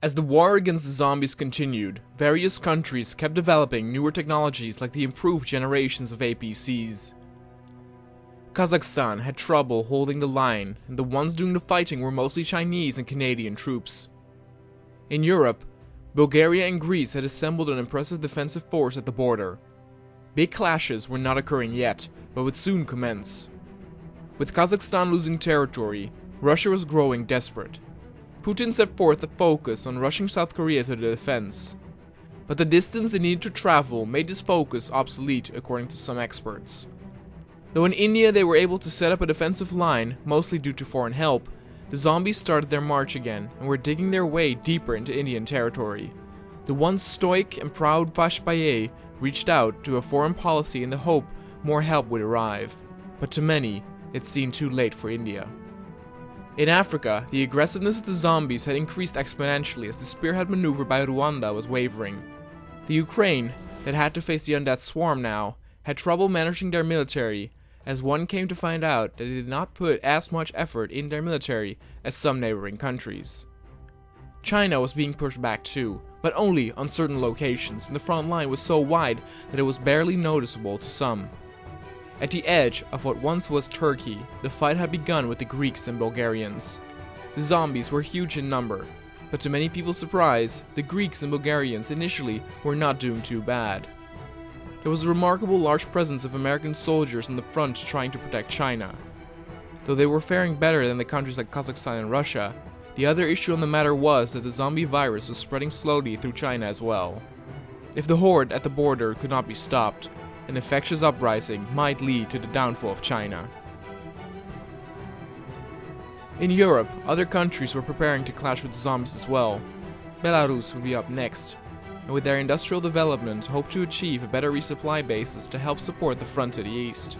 As the war against the zombies continued, various countries kept developing newer technologies like the improved generations of APCs. Kazakhstan had trouble holding the line, and the ones doing the fighting were mostly Chinese and Canadian troops. In Europe, Bulgaria and Greece had assembled an impressive defensive force at the border. Big clashes were not occurring yet, but would soon commence. With Kazakhstan losing territory, Russia was growing desperate. Putin set forth the focus on rushing South Korea to the defense. But the distance they needed to travel made this focus obsolete according to some experts. Though in India they were able to set up a defensive line, mostly due to foreign help, the zombies started their march again and were digging their way deeper into Indian territory. The once stoic and proud Vajpayee reached out to a foreign policy in the hope more help would arrive, but to many, it seemed too late for India. In Africa, the aggressiveness of the zombies had increased exponentially as the spearhead maneuver by Rwanda was wavering. The Ukraine, that had to face the undead swarm now, had trouble managing their military, as one came to find out that they did not put as much effort in their military as some neighboring countries. China was being pushed back too, but only on certain locations, and the front line was so wide that it was barely noticeable to some. At the edge of what once was Turkey, the fight had begun with the Greeks and Bulgarians. The zombies were huge in number, but to many people's surprise, the Greeks and Bulgarians initially were not doing too bad. There was a remarkable large presence of American soldiers on the front trying to protect China. Though they were faring better than the countries like Kazakhstan and Russia, the other issue on the matter was that the zombie virus was spreading slowly through China as well. If the horde at the border could not be stopped, an infectious uprising might lead to the downfall of China. In Europe, other countries were preparing to clash with the zombies as well. Belarus would be up next, and with their industrial development hoped to achieve a better resupply basis to help support the front to the east.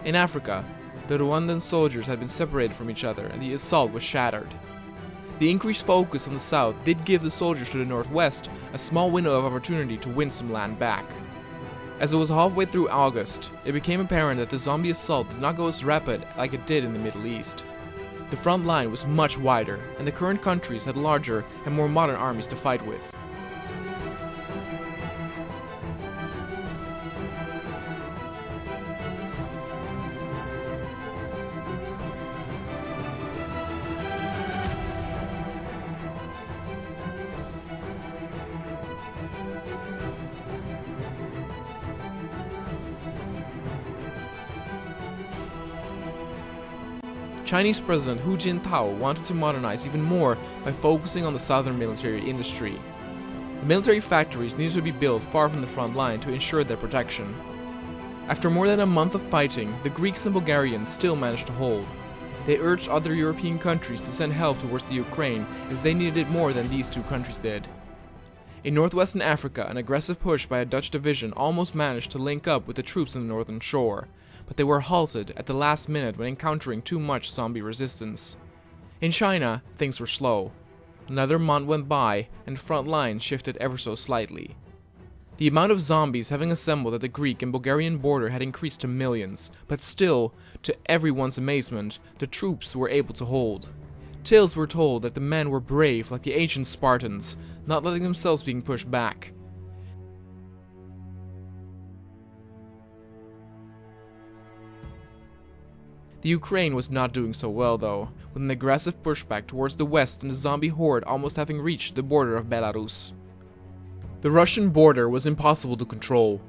In Africa, the Rwandan soldiers had been separated from each other and the assault was shattered. The increased focus on the south did give the soldiers to the northwest a small window of opportunity to win some land back. As it was halfway through August, it became apparent that the zombie assault did not go as rapid like it did in the Middle East. The front line was much wider, and the current countries had larger and more modern armies to fight with. Chinese President Hu Jintao wanted to modernize even more by focusing on the southern military industry. The military factories needed to be built far from the front line to ensure their protection. After more than a month of fighting, the Greeks and Bulgarians still managed to hold. They urged other European countries to send help towards the Ukraine as they needed it more than these two countries did. In northwestern Africa, an aggressive push by a Dutch division almost managed to link up with the troops on the northern shore, but they were halted at the last minute when encountering too much zombie resistance. In China, things were slow. Another month went by, and the front line shifted ever so slightly. The amount of zombies having assembled at the Greek and Bulgarian border had increased to millions, but still, to everyone's amazement, the troops were able to hold. Tales were told that the men were brave like the ancient Spartans, not letting themselves being pushed back. The Ukraine was not doing so well though, with an aggressive pushback towards the west and the zombie horde almost having reached the border of Belarus. The Russian border was impossible to control.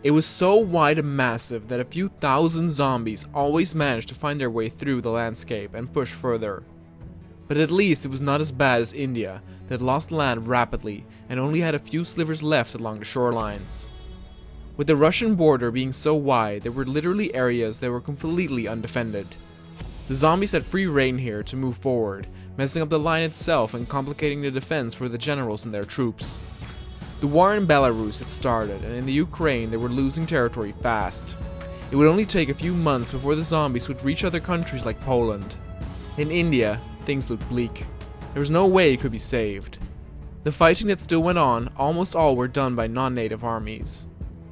It was so wide and massive that a few thousand zombies always managed to find their way through the landscape and push further. But at least it was not as bad as India, that lost land rapidly and only had a few slivers left along the shorelines. With the Russian border being so wide, there were literally areas that were completely undefended. The zombies had free rein here to move forward, messing up the line itself and complicating the defense for the generals and their troops. The war in Belarus had started, and in the Ukraine they were losing territory fast. It would only take a few months before the zombies would reach other countries like Poland. In India, things looked bleak. There was no way it could be saved. The fighting that still went on, almost all were done by non-native armies.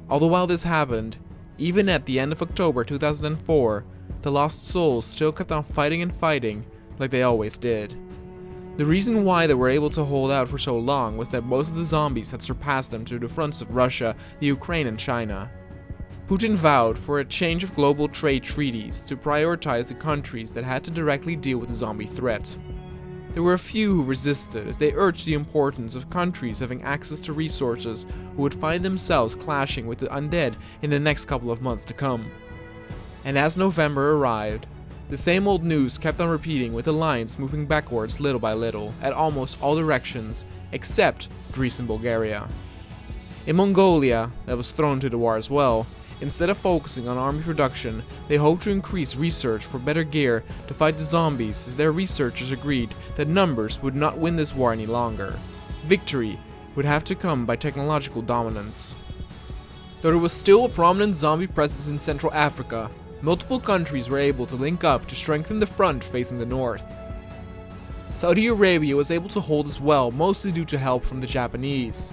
Although while this happened, even at the end of October 2004, the Lost Souls still kept on fighting and fighting like they always did. The reason why they were able to hold out for so long was that most of the zombies had surpassed them to the fronts of Russia, the Ukraine, and China. Putin vowed for a change of global trade treaties to prioritize the countries that had to directly deal with the zombie threat. There were a few who resisted, as they urged the importance of countries having access to resources who would find themselves clashing with the undead in the next couple of months to come. And as November arrived, the same old news kept on repeating, with the lines moving backwards little by little at almost all directions except Greece and Bulgaria. In Mongolia, that was thrown to the war as well, instead of focusing on army production, they hoped to increase research for better gear to fight the zombies, as their researchers agreed that numbers would not win this war any longer. Victory would have to come by technological dominance. Though there was still a prominent zombie presence in Central Africa, multiple countries were able to link up to strengthen the front facing the north. Saudi Arabia was able to hold as well, mostly due to help from the Japanese.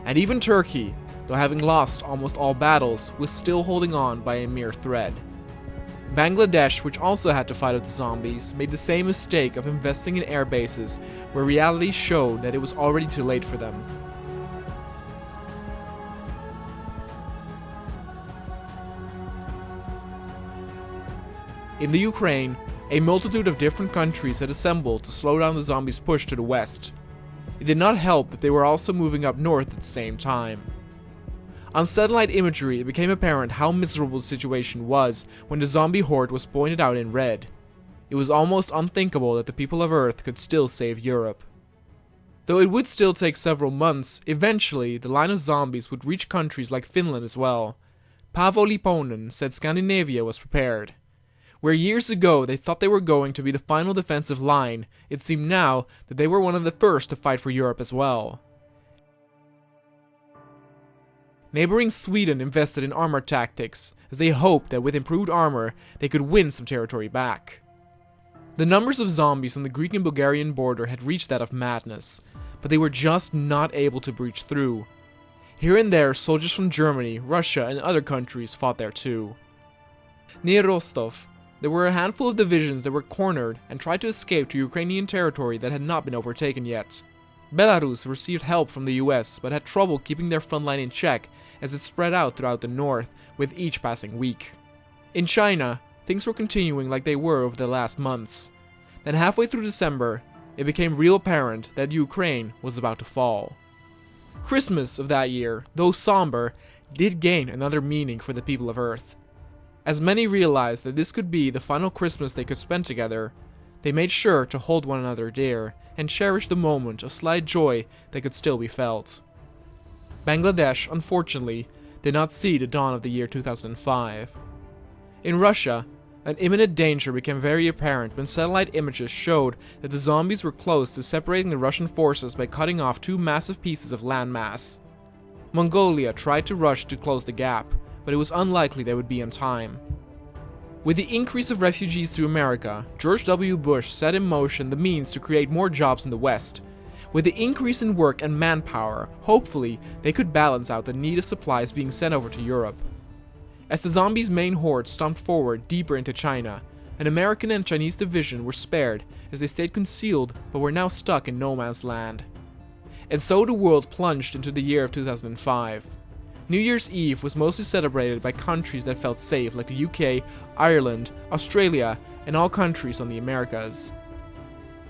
And even Turkey, though having lost almost all battles, was still holding on by a mere thread. Bangladesh, which also had to fight off the zombies, made the same mistake of investing in air bases, where reality showed that it was already too late for them. In the Ukraine, a multitude of different countries had assembled to slow down the zombies' push to the west. It did not help that they were also moving up north at the same time. On satellite imagery, it became apparent how miserable the situation was when the zombie horde was pointed out in red. It was almost unthinkable that the people of Earth could still save Europe. Though it would still take several months, eventually the line of zombies would reach countries like Finland as well. Paavo Lipponen said Scandinavia was prepared. Where years ago they thought they were going to be the final defensive line, it seemed now that they were one of the first to fight for Europe as well. Neighboring Sweden invested in armor tactics, as they hoped that with improved armor they could win some territory back. The numbers of zombies on the Greek and Bulgarian border had reached that of madness, but they were just not able to breach through. Here and there, soldiers from Germany, Russia, and other countries fought there too. Near Rostov, there were a handful of divisions that were cornered and tried to escape to Ukrainian territory that had not been overtaken yet. Belarus received help from the US, but had trouble keeping their front line in check as it spread out throughout the north, with each passing week. In China, things were continuing like they were over the last months. Then halfway through December, it became real apparent that Ukraine was about to fall. Christmas of that year, though somber, did gain another meaning for the people of Earth. As many realized that this could be the final Christmas they could spend together, they made sure to hold one another dear and cherish the moment of slight joy that could still be felt. Bangladesh, unfortunately, did not see the dawn of the year 2005. In Russia, an imminent danger became very apparent when satellite images showed that the zombies were close to separating the Russian forces by cutting off two massive pieces of landmass. Mongolia tried to rush to close the gap, but it was unlikely they would be in time. With the increase of refugees to America, George W. Bush set in motion the means to create more jobs in the West. With the increase in work and manpower, hopefully they could balance out the need of supplies being sent over to Europe. As the zombies' main horde stomped forward deeper into China, an American and Chinese division were spared as they stayed concealed but were now stuck in no man's land. And so the world plunged into the year of 2005. New Year's Eve was mostly celebrated by countries that felt safe, like the UK, Ireland, Australia, and all countries on the Americas.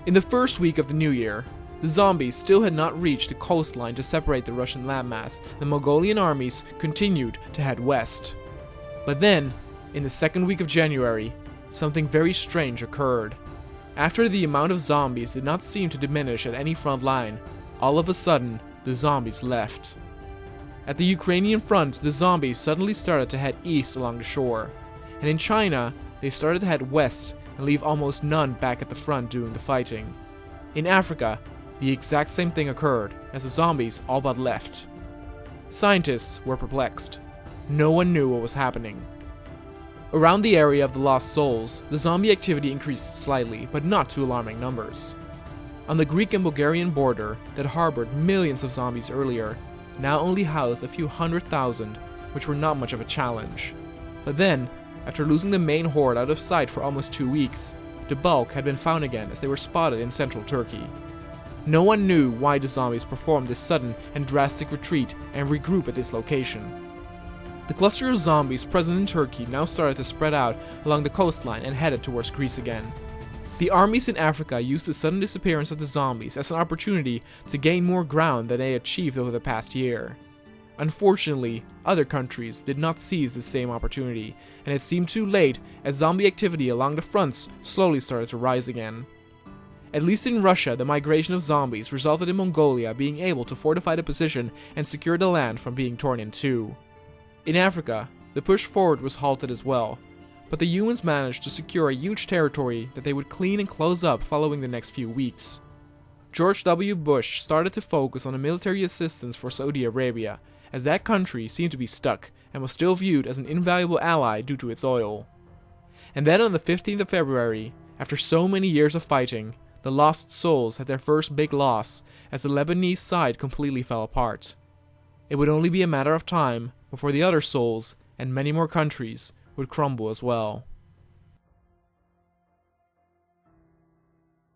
In the first week of the new year, the zombies still had not reached the coastline to separate the Russian landmass. The Mongolian armies continued to head west. But then, in the second week of January, something very strange occurred. After the amount of zombies did not seem to diminish at any front line, all of a sudden, the zombies left. At the Ukrainian front, the zombies suddenly started to head east along the shore, and in China, they started to head west and leave almost none back at the front doing the fighting. In Africa, the exact same thing occurred, as the zombies all but left. Scientists were perplexed. No one knew what was happening. Around the area of the Lost Souls, the zombie activity increased slightly, but not to alarming numbers. On the Greek and Bulgarian border, that harbored millions of zombies earlier, now only housed a few 100,000, which were not much of a challenge. But then, after losing the main horde out of sight for almost 2 weeks, the bulk had been found again as they were spotted in central Turkey. No one knew why the zombies performed this sudden and drastic retreat and regroup at this location. The cluster of zombies present in Turkey now started to spread out along the coastline and headed towards Greece again. The armies in Africa used the sudden disappearance of the zombies as an opportunity to gain more ground than they achieved over the past year. Unfortunately, other countries did not seize the same opportunity, and it seemed too late as zombie activity along the fronts slowly started to rise again. At least in Russia, the migration of zombies resulted in Mongolia being able to fortify the position and secure the land from being torn in two. In Africa, the push forward was halted as well, but the humans managed to secure a huge territory that they would clean and close up following the next few weeks. George W. Bush started to focus on the military assistance for Saudi Arabia, as that country seemed to be stuck and was still viewed as an invaluable ally due to its oil. And then on the 15th of February, after so many years of fighting, the Lost Souls had their first big loss as the Lebanese side completely fell apart. It would only be a matter of time before the other souls and many more countries would crumble as well.